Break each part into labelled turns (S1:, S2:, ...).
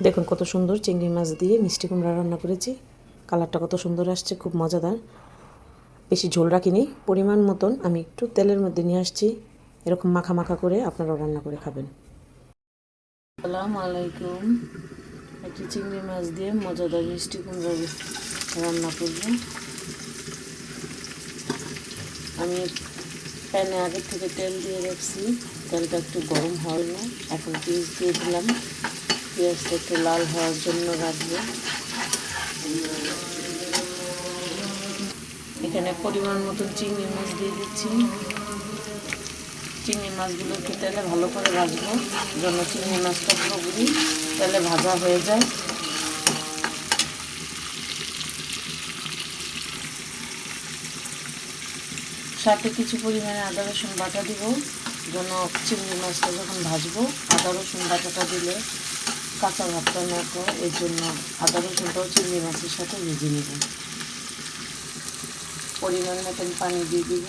S1: দেখুন কত সুন্দর চিংড়ি মাছ দিয়ে মিষ্টি কুমড়া রান্না করেছি। কালারটা কত সুন্দর আসছে, খুব মজাদার। বেশি ঝোল রাখিনি, পরিমাণ মতন আমি একটু তেলের মধ্যে নিয়ে আসছি। এরকম মাখা মাখা করে আপনারাও রান্না করে খাবেন। আসসালামু আলাইকুম। একটি চিংড়ি মাছ দিয়ে মজাদার মিষ্টি কুমড়া রান্না করব। আমি প্যানে আগে থেকে তেল দিয়ে রাখছি, তেলটা একটু গরম হওয়ার না। এখন পেঁয়াজ দিয়ে দিলাম, পেঁয়াজটা একটু লাল হওয়ার জন্য রাখবো। এখানে পরিমাণ মতন চিংড়ি মাছ দিয়ে দিচ্ছি। চিংড়ি মাছগুলো একটু তেলে ভালো করে ভাজবো, যেন চিংড়ি মাছটা পুরোপুরি তেলে ভাজা হয়ে যায়। সাথে কিছু পরিমাণে আদা রসুন বাটা দিব, যেন চিংড়ি মাছটা যখন ভাজবো আদা রসুন বাটাটা দিলে কাঁচা ভাবটা না করে, এর জন্য আদা রসুনটাও চিংড়ি মাছের সাথে ভেজে নেব। পরিমাণ মতন পানি দিয়ে দিব,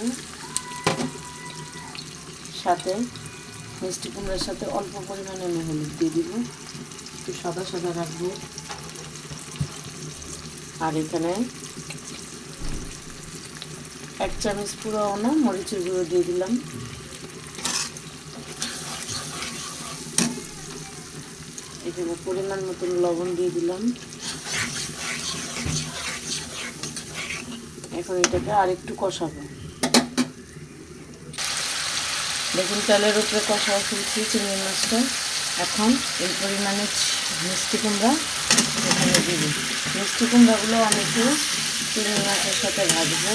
S1: সাথে মিষ্টি কুমড়ার সাথে অল্প পরিমাণে হলুদ দিয়ে দিব, একটু সাদা সাদা রাখবো। আর এখানে 1 চামচ পুরো না মরিচের গুঁড়ো দিয়ে দিলাম। এখানে পরিমাণ মতন লবণ দিয়ে দিলাম। এখন এটাকে আরেকটু কষাবো। দেখুন তেলের উপরে কষা ফেলছি চিংড়ি মাছটা। এখন এই পরিমাণে মিষ্টি কুমড়া এখানে দিব। মিষ্টি কুমড়াগুলো আমি একটু চিংড়ি মাছের সাথে ভাজবো।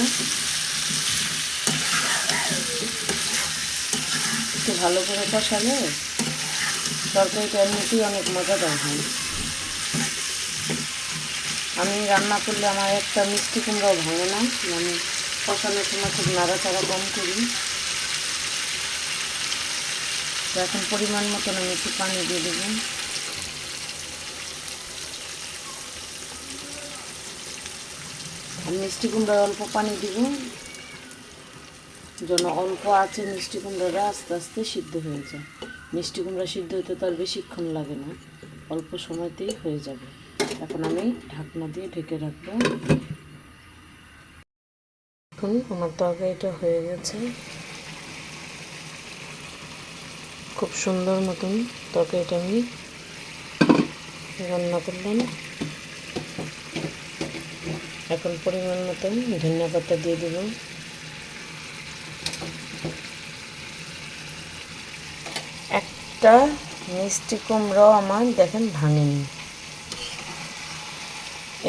S1: একটু ভালো করে কষালে তরকারিটা এমনিতেই অনেক মজাদার হয়। আমি রান্না করলে আমার একটা মিষ্টি কুমড়াও ভাঙে না। আমি কষানোর সময় খুব নাড়াচাড়া কম করি। এখন পরিমাণ মতন আমি একটু পানি দিয়ে দেবো। আর মিষ্টি কুমড়ার অল্প পানি দিব, যেন অল্প আছে মিষ্টি কুমড়াটা আস্তে আস্তে সিদ্ধ হয়ে যায়। মিষ্টি কুমড়া সিদ্ধ হতে তো আর বেশিক্ষণ লাগে না, অল্প সময়তেই হয়ে যাবে। এখন আমি ঢাকনা দিয়ে ঢেকে রাখবো। এখন আমার তরকারিটা হয়ে গেছে, খুব সুন্দর মতন তরকারিটা আমি রান্না করলাম। এখন পরিমাণ মতন ধনিয়া পাতা দিয়ে দেব। একটা মিষ্টি কুমড়াও আমার দেখেন ভাঙেনি।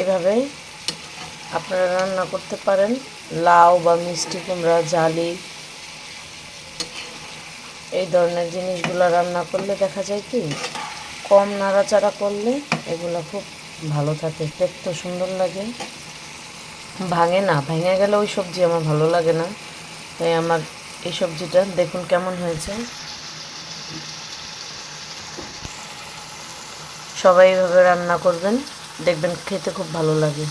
S1: এভাবে আপনারা রান্না করতে পারেন। লাউ বা মিষ্টি কুমড়া, জালি, এই ধরনের জিনিসগুলো রান্না করলে দেখা যায় কি কম নাড়াচাড়া করলে এগুলো খুব ভালো থাকে, দেখতে সুন্দর লাগে, ভাঙে না। ভেঙে গেলে ওই সবজি আমার ভালো লাগে না। তাই আমার এই সবজিটা দেখুন কেমন হয়েছে। সবাই এভাবে রান্না করবেন, দেখবেন খেতে খুব ভালো লাগে।